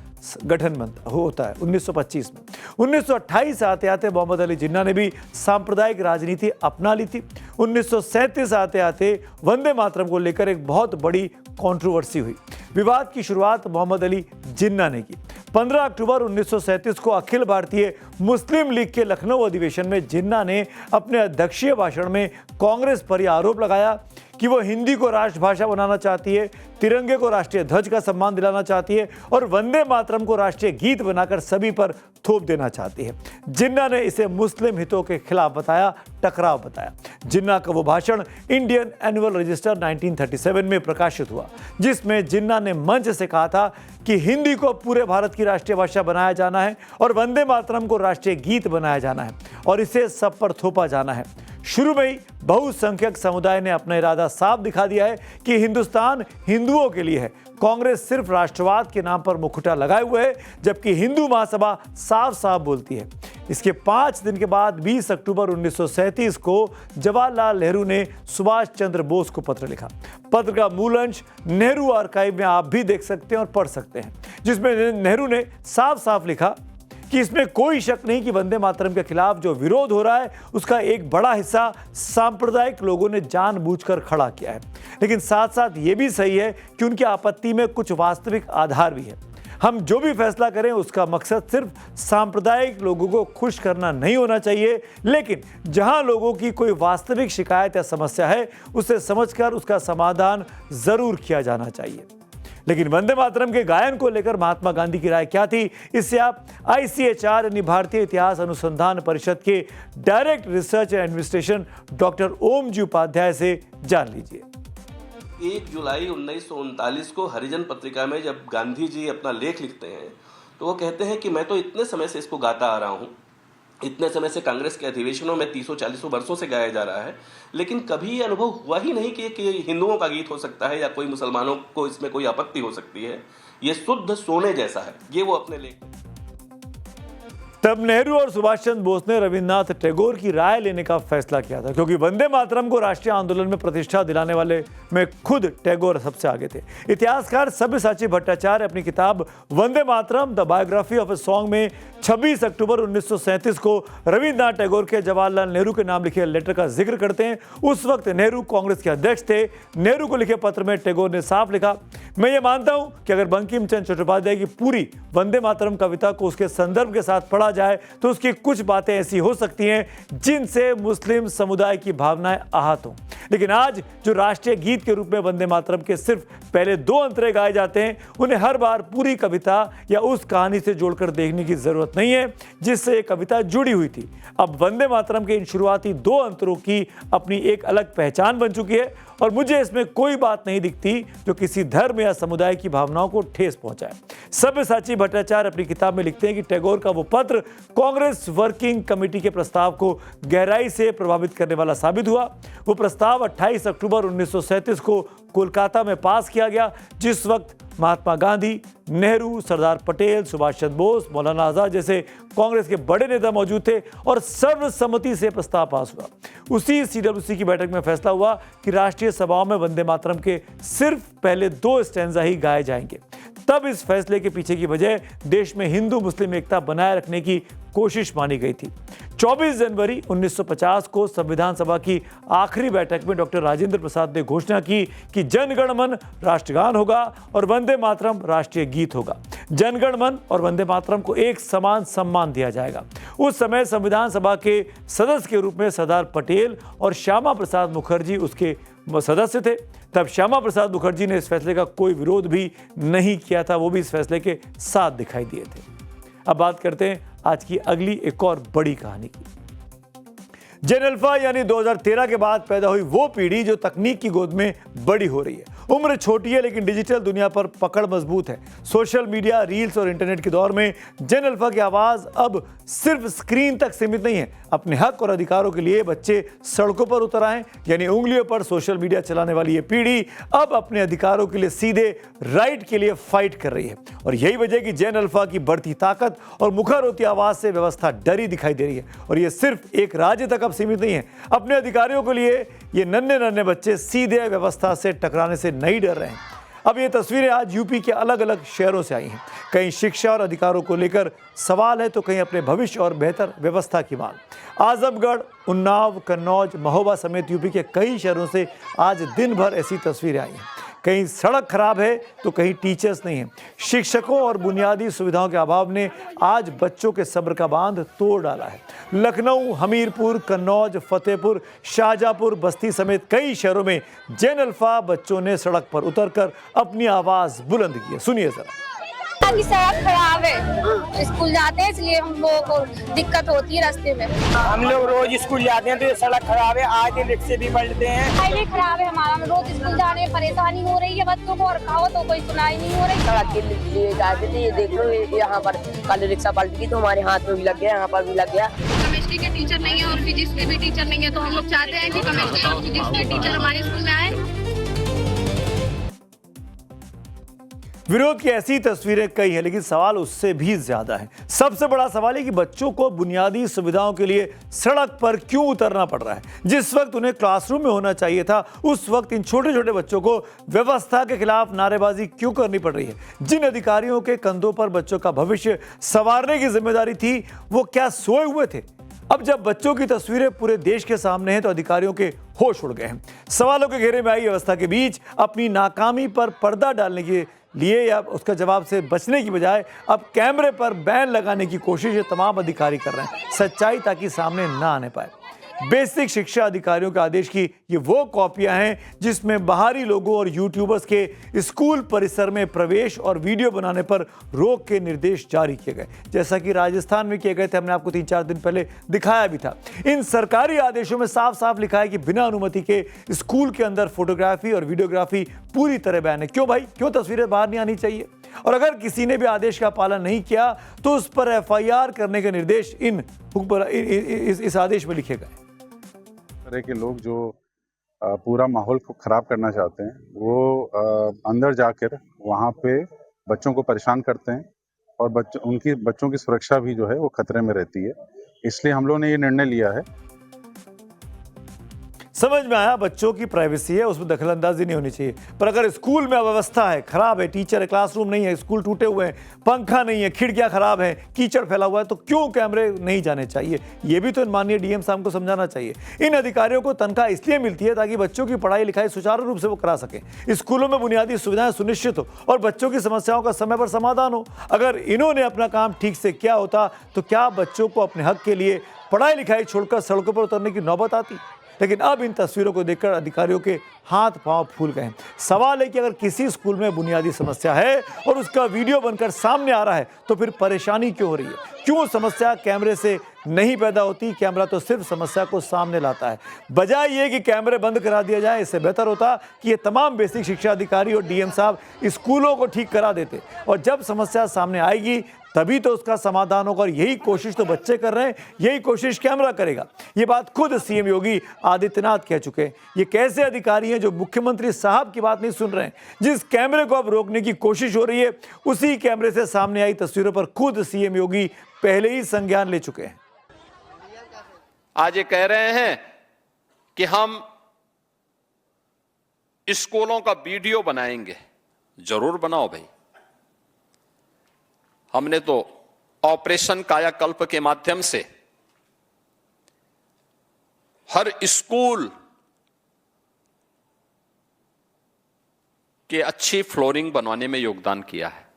गठन होता है 1925 में। 1928 आते आते मोहम्मद अली जिन्ना ने भी सांप्रदायिक राजनीति अपना ली थी। 1937 आते आते वंदे मातरम को लेकर एक बहुत बड़ी कंट्रोवर्सी हुई। विवाद की शुरुआत मोहम्मद अली जिन्ना ने की। 15 अक्टूबर 1937 को अखिल भारतीय मुस्लिम लीग के लखनऊ अधिवेशन में जिन्ना ने अपने अध्यक्षीय भाषण में कांग्रेस पर यह आरोप लगाया कि वो हिंदी को राष्ट्रभाषा बनाना चाहती है, तिरंगे को राष्ट्रीय ध्वज का सम्मान दिलाना चाहती है और वंदे मातरम को राष्ट्रीय गीत बनाकर सभी पर थोप देना चाहती है। जिन्ना ने इसे मुस्लिम हितों के खिलाफ बताया, टकराव बताया। जिन्ना का वो भाषण इंडियन एनुअल रजिस्टर 1937 में प्रकाशित हुआ, जिसमें जिन्ना ने मंच से कहा था कि हिंदी को पूरे भारत की राष्ट्रीय भाषा बनाया जाना है और वंदे मातरम को राष्ट्रीय गीत बनाया जाना है और इसे सब पर थोपा जाना है। शुरू में ही बहुसंख्यक समुदाय ने अपना इरादा साफ दिखा दिया है कि हिंदुस्तान हिंदुओं के लिए है। कांग्रेस सिर्फ राष्ट्रवाद के नाम पर मुखौटा लगाए हुए है, जबकि हिंदू महासभा साफ साफ बोलती है। इसके 5 दिन के बाद 20 अक्टूबर 1937 को जवाहरलाल नेहरू ने सुभाष चंद्र बोस को पत्र लिखा। पत्र का मूल अंश नेहरू आर्काइव में आप भी देख सकते हैं और पढ़ सकते हैं, जिसमें नेहरू ने साफ साफ लिखा कि इसमें कोई शक नहीं कि वंदे मातरम के खिलाफ जो विरोध हो रहा है उसका एक बड़ा हिस्सा सांप्रदायिक लोगों ने जानबूझकर खड़ा किया है, लेकिन साथ साथ ये भी सही है कि उनकी आपत्ति में कुछ वास्तविक आधार भी है। हम जो भी फैसला करें उसका मकसद सिर्फ सांप्रदायिक लोगों को खुश करना नहीं होना चाहिए, लेकिन जहां लोगों की कोई वास्तविक शिकायत या समस्या है उसे समझकर उसका समाधान जरूर किया जाना चाहिए। लेकिन वंदे मातरम के गायन को लेकर महात्मा गांधी की राय क्या थी, इससे आप ICHR यानी भारतीय इतिहास अनुसंधान परिषद के director research and administration doctor Om ji Upadhyay से जान लीजिए। 1 जुलाई 1939 को हरिजन पत्रिका में जब गांधी जी अपना लेख लिखते हैं तो वो कहते हैं कि मैं तो इतने समय से इसको गाता आ रहा हूँ, इतने समय से कांग्रेस के अधिवेशनों में 30-40 वर्षों से गाया जा रहा है, लेकिन कभी ये अनुभव हुआ ही नहीं कि हिंदुओं का गीत हो सकता है या कोई मुसलमानों को इसमें कोई आपत्ति हो सकती है। ये शुद्ध सोने जैसा है, ये वो अपने लेख। तब नेहरू और सुभाष चंद्र बोस ने रविन्द्रनाथ टैगोर की राय लेने का फैसला किया था, क्योंकि वंदे मातरम को राष्ट्रीय आंदोलन में प्रतिष्ठा दिलाने वाले में खुद टैगोर सबसे आगे थे। इतिहासकार सब्यसाची भट्टाचार्य अपनी किताब Vande Mataram the biography of a song में 26 अक्टूबर 1937 को रविन्द्रनाथ टैगोर के जवाहरलाल नेहरू के नाम लिखे लेटर का जिक्र करते हैं। उस वक्त नेहरू कांग्रेस के अध्यक्ष थे। नेहरू को लिखे पत्र में टैगोर ने साफ लिखा, मैं ये मानता हूं कि अगर बंकिम चंद्र चट्टोपाध्याय की पूरी वंदे मातरम कविता को उसके संदर्भ के साथ पढ़ा जाए तो उसकी कुछ बातें ऐसी हो सकती हैं जिनसे मुस्लिम समुदाय की भावनाएं आहत हों। लेकिन आज जो राष्ट्रीय गीत के रूप में वंदे मातरम के सिर्फ पहले 2 अंतरे गाए जाते हैं, उन्हें हर बार पूरी कविता या उस कहानी से जोड़कर देखने की जरूरत नहीं है जिससे ये कविता जुड़ी हुई थी। अब वंदे मातरम के इन शुरुआती 2 अंतरों की अपनी एक अलग पहचान बन चुकी है और मुझे इसमें कोई बात नहीं दिखती जो किसी धर्म या समुदाय की भावनाओं को ठेस पहुंचाए। सब्यसाची भट्टाचार्य अपनी किताब में लिखते हैं कि टैगोर का वो पत्र कांग्रेस वर्किंग कमेटी के प्रस्ताव को गहराई से प्रभावित करने वाला साबित हुआ। वो प्रस्ताव 28 अक्टूबर 1937 को कोलकाता में पास किया गया, जिस वक्त महात्मा गांधी, नेहरू, सरदार पटेल, सुभाष चंद्र बोस, मौलाना आजाद जैसे कांग्रेस के बड़े नेता मौजूद थे और सर्वसम्मति से प्रस्ताव पास हुआ। उसी CWC की बैठक में फैसला हुआ कि राष्ट्रीय सभाओं में वंदे मातरम के सिर्फ पहले 2 स्टैंजा ही गाए जाएंगे। तब इस फैसले के पीछे की वजह देश में हिंदू मुस्लिम एकता बनाए रखने की कोशिश मानी गई थी। 24 जनवरी 1950 को संविधान सभा की आखिरी बैठक में डॉक्टर राजेंद्र प्रसाद ने घोषणा की कि जन गण मन राष्ट्रगान होगा और वंदे मातरम राष्ट्रीय गीत होगा। जनगण मन और वंदे मातरम को एक समान सम्मान दिया जाएगा। उस समय संविधान सभा के सदस्य के रूप में सरदार पटेल और श्यामा प्रसाद मुखर्जी उसके सदस्य थे। तब श्यामा प्रसाद मुखर्जी ने इस फैसले का कोई विरोध भी नहीं किया था, वो भी इस फैसले के साथ दिखाई दिए थे। अब बात करते हैं आज की अगली एक और बड़ी कहानी की। जेन अल्फा यानी 2013 के बाद पैदा हुई वो पीढ़ी जो तकनीक की गोद में बड़ी हो रही है। उम्र छोटी है लेकिन डिजिटल दुनिया पर पकड़ मजबूत है। सोशल मीडिया, रील्स और इंटरनेट के दौर में जेन अल्फा की आवाज अब सिर्फ स्क्रीन तक सीमित नहीं है। अपने हक और अधिकारों के लिए बच्चे सड़कों पर उतर आए, यानी उंगलियों पर सोशल मीडिया चलाने वाली ये पीढ़ी अब अपने अधिकारों के लिए सीधे राइट के लिए फाइट कर रही है। और यही वजह कि जेन अल्फा की बढ़ती ताकत और मुखर होती आवाज से व्यवस्था डरी दिखाई दे रही है। और ये सिर्फ एक राज्य तक अब सीमित नहीं है। अपने अधिकारों के लिए ये नन्हे नन्हे बच्चे सीधे व्यवस्था से टकराने से नहीं डर रहे हैं। अब ये तस्वीरें आज यूपी के अलग अलग शहरों से आई हैं। कहीं शिक्षा और अधिकारों को लेकर सवाल है तो कहीं अपने भविष्य और बेहतर व्यवस्था की मांग। आजमगढ़, उन्नाव, कन्नौज, महोबा समेत यूपी के कई शहरों से आज दिन भर ऐसी तस्वीरें आई हैं। कहीं सड़क खराब है तो कहीं टीचर्स नहीं है। शिक्षकों और बुनियादी सुविधाओं के अभाव ने आज बच्चों के सब्र का बांध तोड़ डाला है। लखनऊ, हमीरपुर, कन्नौज, फतेहपुर, शाहजहांपुर, बस्ती समेत कई शहरों में जेन अल्फा बच्चों ने सड़क पर उतरकर अपनी आवाज बुलंद की है। सुनिए जरा। सड़क खराब है, स्कूल जाते हैं इसलिए हम लोगों को दिक्कत होती है रास्ते में। हम लोग रोज स्कूल जाते हैं तो ये सड़क खराब है, आज दिन रिक्शे भी पलटते हैं। हाईवे खराब है हमारा, रोज स्कूल जाने में परेशानी हो रही है बच्चों को, और कहो तो कोई सुनाई नहीं हो रही। सड़क के लिए जाते थे, ये देख लो यहाँ पर कल रिक्शा पलट गई तो हमारे हाथ में भी लग गया, यहाँ पर भी लग गया। केमिस्ट्री के टीचर नहीं है और फिजिक्स के भी टीचर नहीं है, तो हम लोग चाहते हैं कि केमिस्ट्री और फिजिक्स के टीचर हमारे स्कूल में आए। विरोध की ऐसी तस्वीरें कई है, लेकिन सवाल उससे भी ज्यादा है। सबसे बड़ा सवाल है कि बच्चों को बुनियादी सुविधाओं के लिए सड़क पर क्यों उतरना पड़ रहा है। जिस वक्त उन्हें क्लासरूम में होना चाहिए था, उस वक्त इन छोटे छोटे बच्चों को व्यवस्था के खिलाफ नारेबाजी क्यों करनी पड़ रही है। जिन अधिकारियों के कंधों पर बच्चों का भविष्य संवारने की जिम्मेदारी थी, वो क्या सोए हुए थे? अब जब बच्चों की तस्वीरें पूरे देश के सामने हैं तो अधिकारियों के होश उड़ गए हैं। सवालों के घेरे में आई व्यवस्था के बीच अपनी नाकामी पर पर्दा डालने के लिए या उसका जवाब से बचने की बजाय अब कैमरे पर बैन लगाने की कोशिश ये तमाम अधिकारी कर रहे हैं, सच्चाई ताकि सामने ना आने पाए। बेसिक शिक्षा अधिकारियों के आदेश की ये वो कॉपियां हैं जिसमें बाहरी लोगों और यूट्यूबर्स के स्कूल परिसर में प्रवेश और वीडियो बनाने पर रोक के निर्देश जारी किए गए, जैसा कि राजस्थान में किए गए थे। हमने आपको 3-4 दिन पहले दिखाया भी था। इन सरकारी आदेशों में साफ साफ लिखा है कि बिना अनुमति के स्कूल के अंदर फोटोग्राफी और वीडियोग्राफी पूरी तरह बैन है। क्यों भाई, क्यों तस्वीरें बाहर नहीं आनी चाहिए? और अगर किसी ने भी आदेश का पालन नहीं किया तो उस पर FIR करने के निर्देश इस आदेश में लिखे गए। तरह के लोग जो पूरा माहौल को खराब करना चाहते हैं, वो अंदर जाकर वहाँ पे बच्चों को परेशान करते हैं और बच्चों की सुरक्षा भी जो है वो खतरे में रहती है। इसलिए हम लोगों ने ये निर्णय लिया है। समझ में आया, बच्चों की प्राइवेसी है, उसमें दखलंदाजी नहीं होनी चाहिए। पर अगर स्कूल में अव्यवस्था है, खराब है, टीचर है, क्लासरूम नहीं है, स्कूल टूटे हुए हैं, पंखा नहीं है, खिड़कियां खराब है, कीचड़ फैला हुआ है, तो क्यों कैमरे नहीं जाने चाहिए? ये भी तो माननीय DM साहब को समझाना चाहिए। इन अधिकारियों को तनख्वाह इसलिए मिलती है ताकि बच्चों की पढ़ाई लिखाई सुचारू रूप से वो करा सकें, स्कूलों में बुनियादी सुविधाएं सुनिश्चित हो और बच्चों की समस्याओं का समय पर समाधान हो। अगर इन्होंने अपना काम ठीक से किया होता तो क्या बच्चों को अपने हक के लिए पढ़ाई लिखाई छोड़कर सड़कों पर उतरने की नौबत आती? लेकिन अब इन तस्वीरों को देखकर अधिकारियों के हाथ पांव फूल गए हैं। सवाल है कि अगर किसी स्कूल में बुनियादी समस्या है और उसका वीडियो बनकर सामने आ रहा है तो फिर परेशानी क्यों हो रही है? क्यों समस्या कैमरे से नहीं पैदा होती? कैमरा तो सिर्फ समस्या को सामने लाता है। बजाय ये कि कैमरे बंद करा दिया जाए, इससे बेहतर होता कि ये तमाम बेसिक शिक्षा अधिकारी और DM साहब स्कूलों को ठीक करा देते और जब समस्या सामने आएगी तभी तो उसका समाधान होगा। और यही कोशिश तो बच्चे कर रहे हैं, यही कोशिश कैमरा करेगा। ये बात खुद CM योगी आदित्यनाथ कह चुके हैं। ये कैसे अधिकारी हैं जो मुख्यमंत्री साहब की बात नहीं सुन रहे हैं? जिस कैमरे को अब रोकने की कोशिश हो रही है, उसी कैमरे से सामने आई तस्वीरों पर खुद CM योगी पहले ही संज्ञान ले चुके हैं। आज ये कह रहे हैं कि हम स्कूलों का वीडियो बनाएंगे। जरूर बनाओ भाई। हमने तो ऑपरेशन कायाकल्प के माध्यम से हर स्कूल के अच्छी फ्लोरिंग बनवाने में योगदान किया है।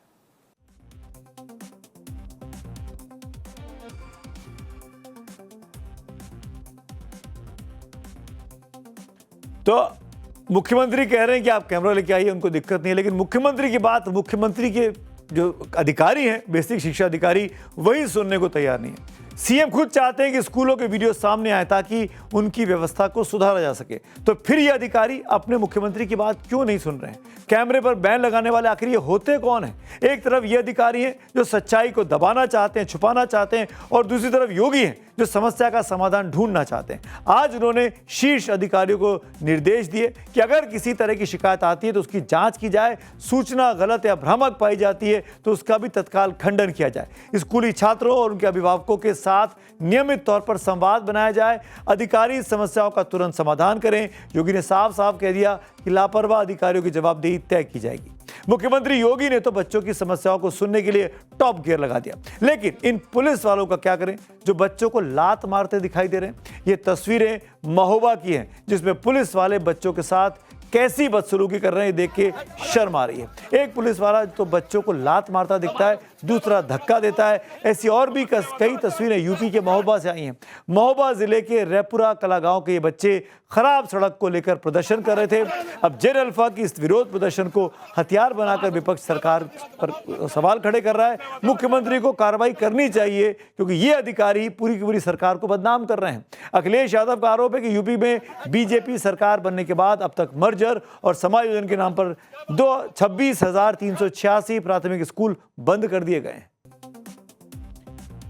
तो मुख्यमंत्री कह रहे हैं कि आप कैमरा लेके आइए, उनको दिक्कत नहीं है, लेकिन मुख्यमंत्री की बात मुख्यमंत्री के जो अधिकारी हैं, बेसिक शिक्षा अधिकारी, वही सुनने को तैयार नहीं है। सीएम खुद चाहते हैं कि स्कूलों के वीडियो सामने आए ताकि उनकी व्यवस्था को सुधारा जा सके, तो फिर ये अधिकारी अपने मुख्यमंत्री की बात क्यों नहीं सुन रहे हैं? कैमरे पर बैन लगाने वाले आखिर ये होते कौन हैं? एक तरफ ये अधिकारी हैं जो सच्चाई को दबाना चाहते हैं, छुपाना चाहते हैं, और दूसरी तरफ योगी हैं जो समस्या का समाधान ढूंढना चाहते हैं। आज उन्होंने शीर्ष अधिकारियों को निर्देश दिए कि अगर किसी तरह की शिकायत आती है तो उसकी जांच की जाए, सूचना गलत या भ्रामक पाई जाती है तो उसका भी तत्काल खंडन किया जाए। स्कूली छात्रों और उनके अभिभावकों के साथ नियमित तौर पर संवाद बनाया जाए, अधिकारी समस्याओं का तुरंत समाधान करें। योगी ने साफ साफ कह दिया कि लापरवाह अधिकारियों की जवाबदेही तय की जाएगी। मुख्यमंत्री योगी ने तो बच्चों की समस्याओं को सुनने के लिए टॉप गियर लगा दिया, लेकिन इन पुलिस वालों का क्या करें जो बच्चों को लात मारते दिखाई दे रहे हैं? ये तस्वीरें महोबा की हैं जिसमें पुलिस वाले बच्चों के साथ कैसी बदसलूकी कर रहे हैं, देख के शर्म आ रही है। एक पुलिस वाला तो बच्चों को लात मारता दिखता है, दूसरा धक्का देता है। ऐसी और भी कई तस्वीरें यूपी के महोबा से आई हैं। महोबा जिले के रैपुरा कला गांव के ये बच्चे खराब सड़क को लेकर प्रदर्शन कर रहे थे। अब जेर अल्फा की इस विरोध प्रदर्शन को हथियार बनाकर विपक्ष सरकार पर सवाल खड़े कर रहा है। मुख्यमंत्री को कार्रवाई करनी चाहिए क्योंकि ये अधिकारी पूरी की पूरी सरकार को बदनाम कर रहे हैं। अखिलेश यादव का आरोप है कि यूपी में बीजेपी सरकार बनने के बाद अब तक मर्जर और समायोजन के नाम पर 26,386 प्राथमिक स्कूल बंद कर दिए गए हैं।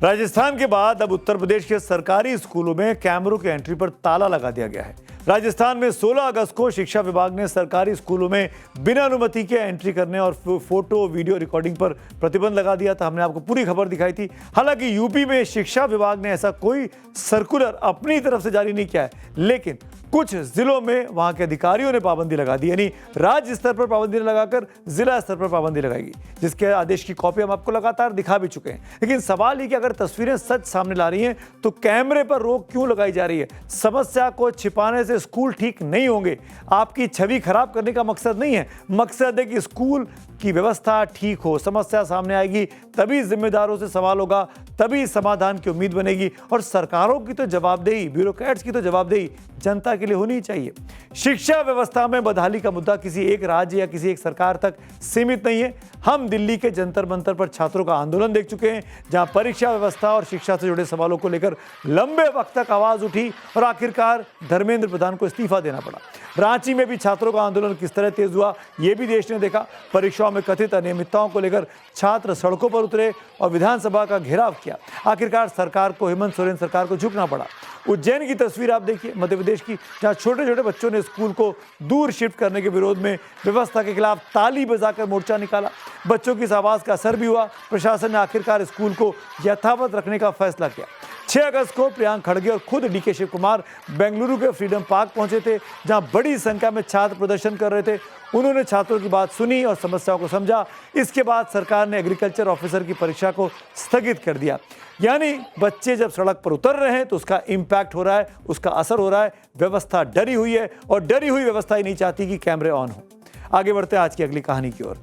राजस्थान के बाद अब उत्तर प्रदेश के सरकारी स्कूलों में कैमरों की एंट्री पर ताला लगा दिया गया है। राजस्थान में 16 अगस्त को शिक्षा विभाग ने सरकारी स्कूलों में बिना अनुमति के एंट्री करने और फोटो वीडियो रिकॉर्डिंग पर प्रतिबंध लगा दिया था। हमने आपको पूरी खबर दिखाई थी। हालांकि यूपी में शिक्षा विभाग ने ऐसा कोई सर्कुलर अपनी तरफ से जारी नहीं किया है, लेकिन कुछ जिलों में वहां के अधिकारियों ने पाबंदी लगा दी, यानी राज्य स्तर पर पाबंदी लगाकर जिला स्तर पर पाबंदी लगाएगी, जिसके आदेश की कॉपी हम आपको लगातार दिखा भी चुके हैं। लेकिन सवाल ये कि अगर तस्वीरें सच सामने ला रही हैं तो कैमरे पर रोक क्यों लगाई जा रही है? समस्या को छिपाने से स्कूल ठीक नहीं होंगे। आपकी छवि खराब करने का मकसद नहीं है, मकसद है कि स्कूल की व्यवस्था ठीक हो। समस्या सामने आएगी तभी जिम्मेदारों से सवाल होगा, तभी समाधान की उम्मीद बनेगी, और सरकारों की तो जवाबदेही, ब्यूरोक्रेट्स की तो जवाबदेही जनता के लिए होनी चाहिए। शिक्षा व्यवस्था में बदहाली का मुद्दा किसी एक राज्य या किसी एक सरकार तक सीमित नहीं है। हम दिल्ली के जंतर मंतर पर छात्रों का आंदोलन देख चुके हैं, जहां परीक्षा व्यवस्था और शिक्षा से जुड़े सवालों को लेकर लंबे वक्त तक आवाज उठी और आखिरकार धर्मेंद्र प्रधान को इस्तीफा देना पड़ा। रांची में भी छात्रों का आंदोलन किस तरह तेज हुआ, यह भी देश ने देखा। परीक्षाओं में कथित अनियमितताओं को लेकर छात्र सड़कों पर उतरे और विधानसभा का घेराव किया। आखिरकार सरकार को, हेमंत सोरेन सरकार को झुकना पड़ा। उज्जैन की तस्वीर आप देखिए, मध्य प्रदेश की, जहां छोटे छोटे बच्चों ने स्कूल को दूर शिफ्ट करने के विरोध में व्यवस्था के खिलाफ ताली बजाकर मोर्चा निकाला। बच्चों की इस आवाज का असर भी हुआ। प्रशासन ने आखिरकार स्कूल को यथावत रखने का फैसला किया। 6 अगस्त को प्रियांक खड़गे और खुद डीके शिव कुमार बेंगलुरु के फ्रीडम पार्क पहुंचे थे, जहां बड़ी संख्या में छात्र प्रदर्शन कर रहे थे। उन्होंने छात्रों की बात सुनी और समस्याओं को समझा। इसके बाद सरकार ने एग्रीकल्चर ऑफिसर की परीक्षा को स्थगित कर दिया। यानी बच्चे जब सड़क पर उतर रहे हैं तो उसका इंपैक्ट हो रहा है, उसका असर हो रहा है। व्यवस्था डरी हुई है और डरी हुई व्यवस्था ही नहीं चाहती कि कैमरे ऑन हो। आगे बढ़ते हैं आज की अगली कहानी की ओर।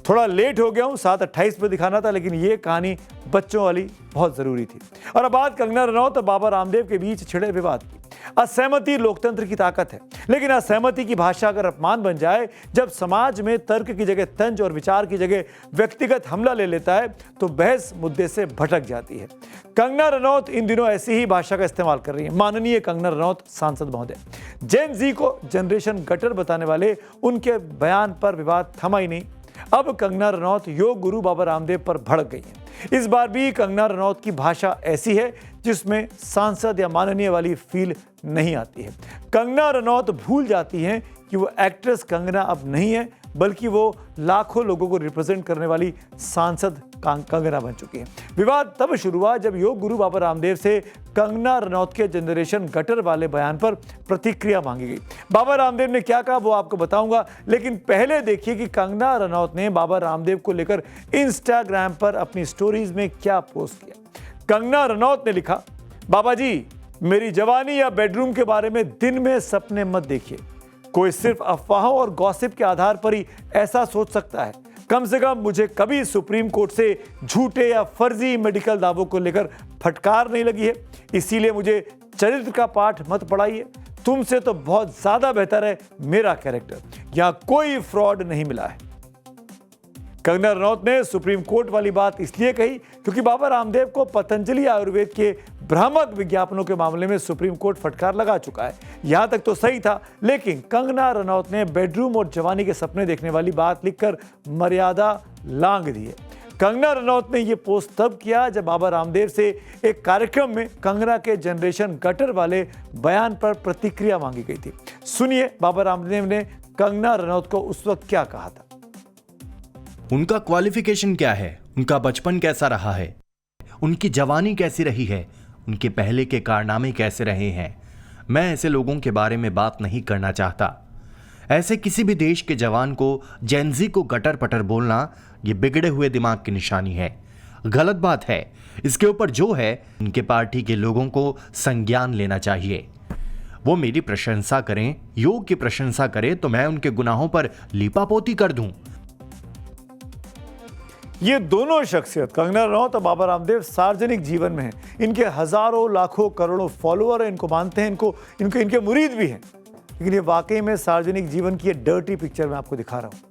थोड़ा लेट हो गया हूं, 7:28 पर दिखाना था, लेकिन ये कहानी बच्चों वाली बहुत जरूरी थी। और अब बात कंगना रनौत और बाबा रामदेव के बीच छिड़े विवाद की। असहमति लोकतंत्र की ताकत है, लेकिन असहमति की भाषा अगर अपमान बन जाए, जब समाज में तर्क की जगह तंज और विचार की जगह व्यक्तिगत हमला ले लेता है, तो बहस मुद्दे से भटक जाती है। कंगना रनौत इन दिनों ऐसी ही भाषा का इस्तेमाल कर रही है। माननीय कंगना रनौत सांसद महोदय, जेन जी को जनरेशन गटर बताने वाले उनके बयान पर विवाद थमा ही नहीं। अब कंगना रनौत योग गुरु बाबा रामदेव पर भड़क गई हैं। इस बार भी कंगना रनौत की भाषा ऐसी है जिसमें सांसद या माननीय वाली फील नहीं आती है। कंगना रनौत भूल जाती हैं कि वो एक्ट्रेस कंगना अब नहीं है, बल्कि वो लाखों लोगों को रिप्रेजेंट करने वाली सांसद कंगना बन चुकी है। विवाद तब शुरू हुआ जब योग गुरु बाबा रामदेव से कंगना रनौत के जनरेशन गटर वाले बयान पर प्रतिक्रिया मांगी गई। बाबा रामदेव ने क्या कहा वो आपको बताऊंगा, लेकिन पहले देखिए कि कंगना रनौत ने बाबा रामदेव को लेकर इंस्टाग्राम पर अपनी स्टोरीज में क्या पोस्ट किया। कंगना रनौत ने लिखा, बाबा जी मेरी जवानी या बेडरूम के बारे में दिन में सपने मत देखिए। कोई सिर्फ अफवाहों और गॉसिप के आधार पर ही ऐसा सोच सकता है। कम से कम मुझे कभी सुप्रीम कोर्ट से झूठे या फर्जी मेडिकल दावों को लेकर फटकार नहीं लगी है, इसीलिए मुझे चरित्र का पाठ मत पढ़ाइए। तुमसे तो बहुत ज्यादा बेहतर है मेरा कैरेक्टर, यहां कोई फ्रॉड नहीं मिला है। कंगना रनौत ने सुप्रीम कोर्ट वाली बात इसलिए कही क्योंकि बाबा रामदेव को पतंजलि आयुर्वेद के भ्रामक विज्ञापनों के मामले में सुप्रीम कोर्ट फटकार लगा चुका है। यहां तक तो सही था, लेकिन कंगना रनौत ने बेडरूम और जवानी के सपने देखने वाली बात लिखकर मर्यादा लांघ दी है। कंगना रनौत ने यह पोस्ट तब किया जब बाबा रामदेव से एक कार्यक्रम में कंगना के जनरेशन गटर वाले बयान पर प्रतिक्रिया मांगी गई थी। सुनिए बाबा रामदेव ने कंगना रनौत को उस वक्त क्या कहा था। उनका क्वालिफिकेशन क्या है, उनका बचपन कैसा रहा है, उनकी जवानी कैसी रही है, उनके पहले के कारनामे कैसे रहे हैं, मैं ऐसे लोगों के बारे में बात नहीं करना चाहता। ऐसे किसी भी देश के जवान को जेनजी को गटर पटर बोलना ये बिगड़े हुए दिमाग की निशानी है, गलत बात है। इसके ऊपर जो है उनके पार्टी के लोगों को संज्ञान लेना चाहिए। वो मेरी प्रशंसा करें, योग की प्रशंसा करें तो मैं उनके गुनाहों पर लीपापोती कर दूं। ये दोनों शख्सियत कंगना रनौत और बाबा रामदेव सार्वजनिक जीवन में हैं। इनके हजारों लाखों करोड़ों फॉलोअर हैं, इनको मानते हैं, इनके मुरीद भी हैं। लेकिन ये वाकई में सार्वजनिक जीवन की ये डर्टी पिक्चर मैं आपको दिखा रहा हूं।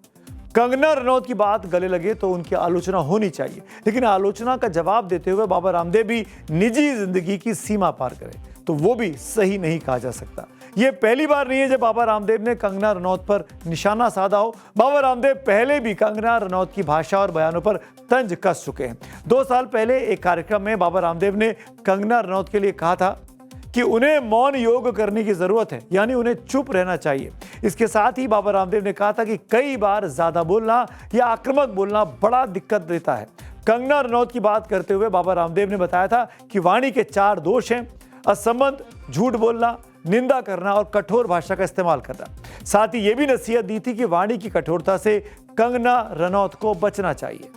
कंगना रनौत की बात गले लगे तो उनकी आलोचना होनी चाहिए, लेकिन आलोचना का जवाब देते हुए बाबा रामदेव भी निजी जिंदगी की सीमा पार करें तो वो भी सही नहीं कहा जा सकता। ये पहली बार नहीं है जब बाबा रामदेव ने कंगना रनौत पर निशाना साधा हो। बाबा रामदेव पहले भी कंगना रनौत की भाषा और बयानों पर तंज कस चुके हैं। 2 साल पहले एक कार्यक्रम में बाबा रामदेव ने कंगना रनौत के लिए कहा था कि उन्हें मौन योग करने की जरूरत है, यानी उन्हें चुप रहना चाहिए। इसके साथ ही बाबा रामदेव ने कहा था कि कई बार ज्यादा बोलना या आक्रामक बोलना बड़ा दिक्कत देता है। कंगना रनौत की बात करते हुए बाबा रामदेव ने बताया था कि वाणी के 4 दोष हैं: असंबद्ध, झूठ बोलना, निंदा करना और कठोर भाषा का इस्तेमाल करना। साथ ही यह भी नसीहत दी थी कि वाणी की कठोरता से कंगना रनौत को बचना चाहिए।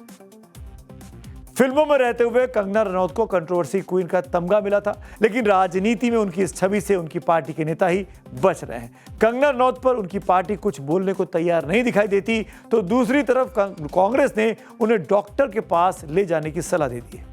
फिल्मों में रहते हुए कंगना रनौत को कंट्रोवर्सी क्वीन का तमगा मिला था, लेकिन राजनीति में उनकी इस छवि से उनकी पार्टी के नेता ही बच रहे हैं। कंगना रनौत पर उनकी पार्टी कुछ बोलने को तैयार नहीं दिखाई देती तो दूसरी तरफ कांग्रेस ने उन्हें डॉक्टर के पास ले जाने की सलाह दे दी है।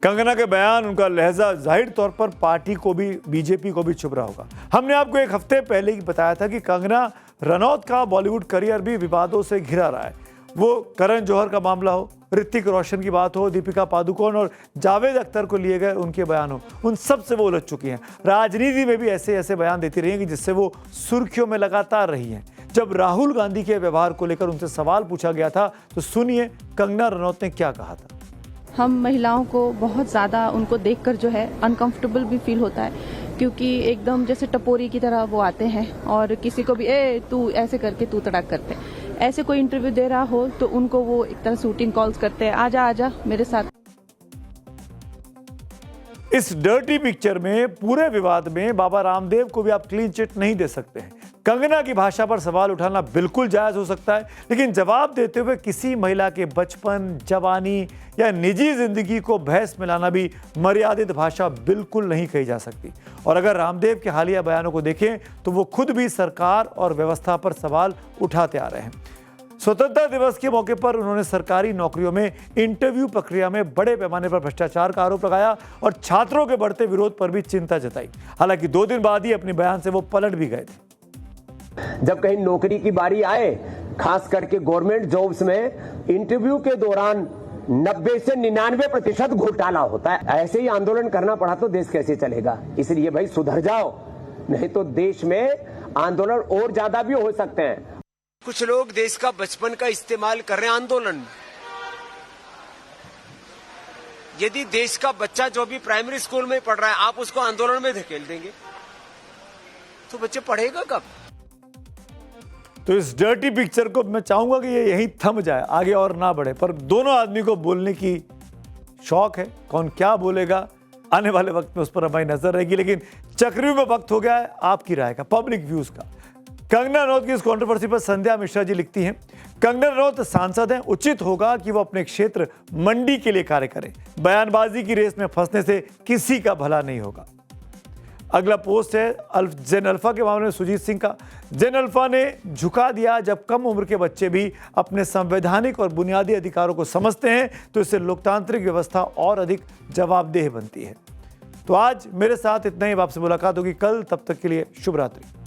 कंगना के बयान, उनका लहजा जाहिर तौर पर पार्टी को भी, बीजेपी को भी चुभ रहा होगा। हमने आपको एक हफ्ते पहले ही बताया था कि कंगना रनौत का बॉलीवुड करियर भी विवादों से घिरा रहा है। वो करण जौहर का मामला हो, ऋतिक रोशन की बात हो, दीपिका पादुकोण और जावेद अख्तर को लिए गए उनके बयान हो, उन सब से वो उलझ चुकी हैं। राजनीति में भी ऐसे ऐसे बयान देती रही हैं जिससे वो सुर्खियों में लगातार रही हैं। जब राहुल गांधी के व्यवहार को लेकर उनसे सवाल पूछा गया था तो सुनिए कंगना रनौत ने क्या कहा था। हम महिलाओं को बहुत ज़्यादा उनको देखकर जो है अनकंफर्टेबल भी फील होता है, क्योंकि एकदम जैसे टपोरी की तरह वो आते हैं और किसी को भी तू ऐसे करके तू तड़ाक करते हैं। ऐसे कोई इंटरव्यू दे रहा हो तो उनको वो एक तरह शूटिंग कॉल्स करते हैं, आजा आजा मेरे साथ। इस डर्टी पिक्चर में, पूरे विवाद में बाबा रामदेव को भी आप क्लीन चिट नहीं दे सकते हैं। कंगना की भाषा पर सवाल उठाना बिल्कुल जायज हो सकता है, लेकिन जवाब देते हुए किसी महिला के बचपन, जवानी या निजी जिंदगी को बहस में लाना भी मर्यादित भाषा बिल्कुल नहीं कही जा सकती। और अगर रामदेव के हालिया बयानों को देखें तो वो खुद भी सरकार और व्यवस्था पर सवाल उठाते आ रहे हैं। स्वतंत्रता दिवस के मौके पर उन्होंने सरकारी नौकरियों में इंटरव्यू प्रक्रिया में बड़े पैमाने पर भ्रष्टाचार का आरोप लगाया और छात्रों के बढ़ते विरोध पर भी चिंता जताई। हालांकि 2 दिन बाद ही अपने बयान से वो पलट भी गए थे। जब कहीं नौकरी की बारी आए, खास करके गवर्नमेंट जॉब्स में इंटरव्यू के दौरान 90 से 99% घोटाला होता है। ऐसे ही आंदोलन करना पड़ा तो देश कैसे चलेगा। इसलिए भाई सुधर जाओ, नहीं तो देश में आंदोलन और ज्यादा भी हो सकते हैं। कुछ लोग देश का बचपन का इस्तेमाल कर रहे हैं आंदोलन में। यदि देश का बच्चा जो भी प्राइमरी स्कूल में पढ़ रहा है, आप उसको आंदोलन में धकेल देंगे तो बच्चे पढ़ेगा कब। तो इस डर्टी पिक्चर को मैं चाहूंगा कि ये यहीं थम जाए, आगे और ना बढ़े। पर दोनों आदमी को बोलने की शौक है, कौन क्या बोलेगा आने वाले वक्त में उस पर हमारी नजर रहेगी। लेकिन चक्रव्यूह में वक्त हो गया है आपकी राय का, पब्लिक व्यूज का। कंगना रनौत की इस कंट्रोवर्सी पर संध्या मिश्रा जी लिखती हैं, कंगना रनौत सांसद हैं, उचित होगा कि वो अपने क्षेत्र मंडी के लिए कार्य करें। बयानबाजी की रेस में फंसने से किसी का भला नहीं होगा। अगला पोस्ट है जेन अल्फा के मामले में सुजीत सिंह का। जेन अल्फा ने झुका दिया, जब कम उम्र के बच्चे भी अपने संवैधानिक और बुनियादी अधिकारों को समझते हैं तो इससे लोकतांत्रिक व्यवस्था और अधिक जवाबदेह बनती है। तो आज मेरे साथ इतना ही, आपसे मुलाकात होगी कल, तब तक के लिए शुभ रात्रि।